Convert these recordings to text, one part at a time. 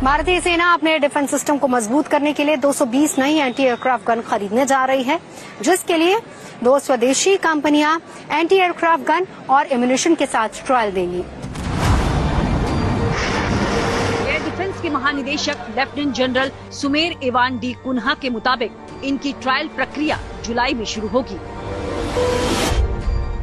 भारतीय सेना अपने डिफेंस सिस्टम को मजबूत करने के लिए 220 नई एंटी एयरक्राफ्ट गन खरीदने जा रही है, जिसके लिए 2 स्वदेशी कंपनियां एंटी एयरक्राफ्ट गन और एम्यूनिशन के साथ ट्रायल देंगी। एयर डिफेंस के महानिदेशक lieutenant general Sumer Ivan D'Cunha के मुताबिक इनकी ट्रायल प्रक्रिया जुलाई में शुरू होगी।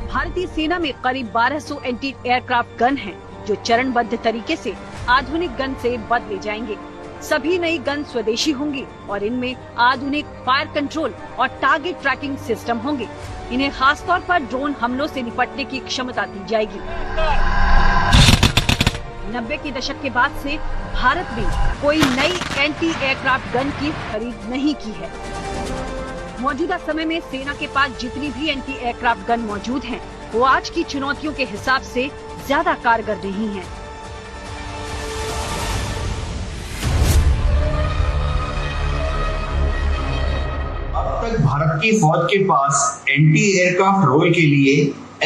भारतीय सेना में करीब 1200 एंटी एयरक्राफ्ट गन हैं, जो चरणबद्ध तरीके से आधुनिक गन से बदले जाएंगे। सभी नई गन स्वदेशी होंगी और इनमें आधुनिक फायर कंट्रोल और टारगेट ट्रैकिंग सिस्टम होंगे। इन्हें खासतौर पर ड्रोन हमलों से निपटने की क्षमता दी जाएगी। 90 के दशक के बाद से भारत ने कोई नई एंटी एयरक्राफ्ट गन की खरीद नहीं की है। मौजूदा समय में सेना के पास जितनी भी एंटी एयरक्राफ्ट गन मौजूद हैं, वो आज की चुनौतियों के हिसाब से ज्यादा कारगर नहीं है। अब तक भारत की फौज के पास एंटी एयरक्राफ्ट रोल के लिए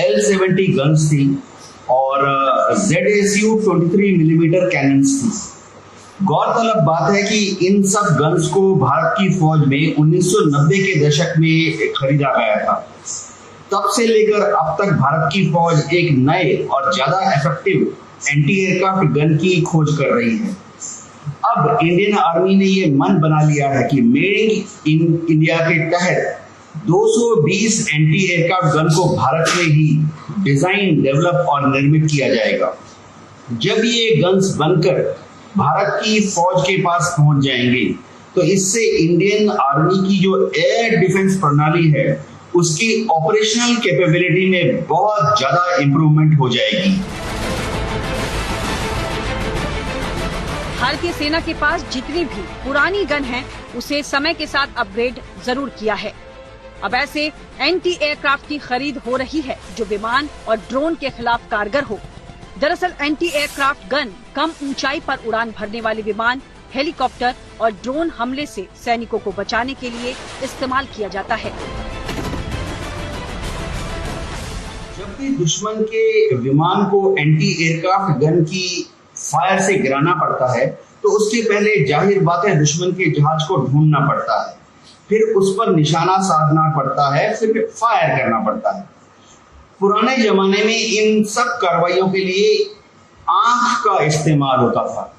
L-70 गन्स थी और ZSU 23 मिलीमीटर कैनन्स थी। गौरतलब बात है कि इन सब गन्स को भारत की फौज में 1990 के दशक में खरीदा गया था। तब से लेकर अब तक भारत की फौज एक नए और ज्यादा इफेक्टिव एंटी एयरक्राफ्ट गन की खोज कर रही है। अब इंडियन आर्मी ने ये मन बना लिया है कि मेड इन इंडिया के तहत 220 एंटी एयरक्राफ्ट गन को भारत में ही डिजाइन, डेवलप और निर्मित किया जाएगा। जब ये गन्स बनकर भारत की फौज के पास पहुंच जाएंगे, तो इससे इंडियन आर्मी की जो एयर डिफेंस प्रणाली है, उसकी ऑपरेशनल कैपेबिलिटी में बहुत ज्यादा इंप्रूवमेंट हो जाएगी। भारतीय सेना के पास जितनी भी पुरानी गन है, उसे समय के साथ अपग्रेड जरूर किया है। अब ऐसे एंटी एयरक्राफ्ट की खरीद हो रही है जो विमान और ड्रोन के खिलाफ कारगर हो। दरअसल एंटी एयरक्राफ्ट गन कम ऊंचाई पर उड़ान भरने वाले विमान, हेलीकॉप्टर और ड्रोन हमले से सैनिकों को बचाने के लिए इस्तेमाल किया जाता है। जब भी दुश्मन के विमान को एंटी एयरक्राफ्ट गन की फायर से गिराना पड़ता है, तो उसके पहले जाहिर बात है दुश्मन के जहाज को ढूंढना पड़ता है, फिर उस पर निशाना साधना पड़ता है, फिर फायर करना पड़ता है। पुराने जमाने में इन सब कार्रवाइयों के लिए आंख का इस्तेमाल होता था,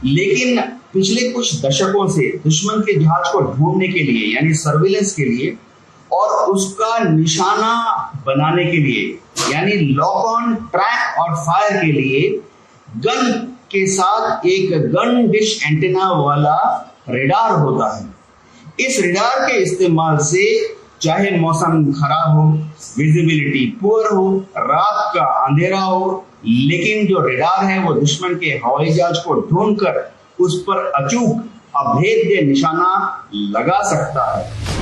लेकिन पिछले कुछ दशकों से दुश्मन के जहाज को ढूंढने के लिए, यानी सर्विलेंस के लिए और उसका निशाना बनाने के लिए, यानी लॉक ऑन, ट्रैक और फायर के लिए गन के साथ एक गन डिश एंटीना वाला रेडार होता है। इस रेडार के इस्तेमाल से चाहे मौसम खराब हो, विजिबिलिटी पुअर हो, रात का अंधेरा हो, लेकिन जो रेडार है वो दुश्मन के हवाई जहाज को ढूंढकर उस पर अचूक अभेद्य निशाना लगा सकता है।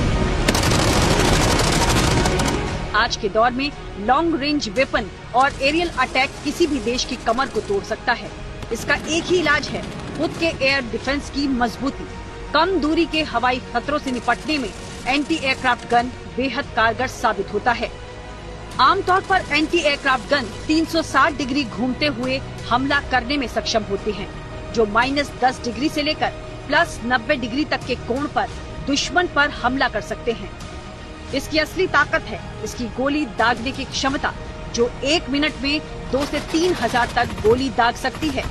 आज के दौर में लॉन्ग रेंज वेपन और एरियल अटैक किसी भी देश की कमर को तोड़ सकता है। इसका एक ही इलाज है, खुद के एयर डिफेंस की मजबूती। कम दूरी के हवाई खतरों से निपटने में एंटी एयरक्राफ्ट गन बेहद कारगर साबित होता है। आमतौर पर एंटी एयरक्राफ्ट गन 360 डिग्री घूमते हुए हमला करने में सक्षम होते हैं, जो -10 डिग्री से लेकर +90 डिग्री तक के कोण पर दुश्मन पर हमला कर सकते हैं। इसकी असली ताकत है इसकी गोली दागने की क्षमता, जो 1 मिनट में 2 से 3 हजार तक गोली दाग सकती है।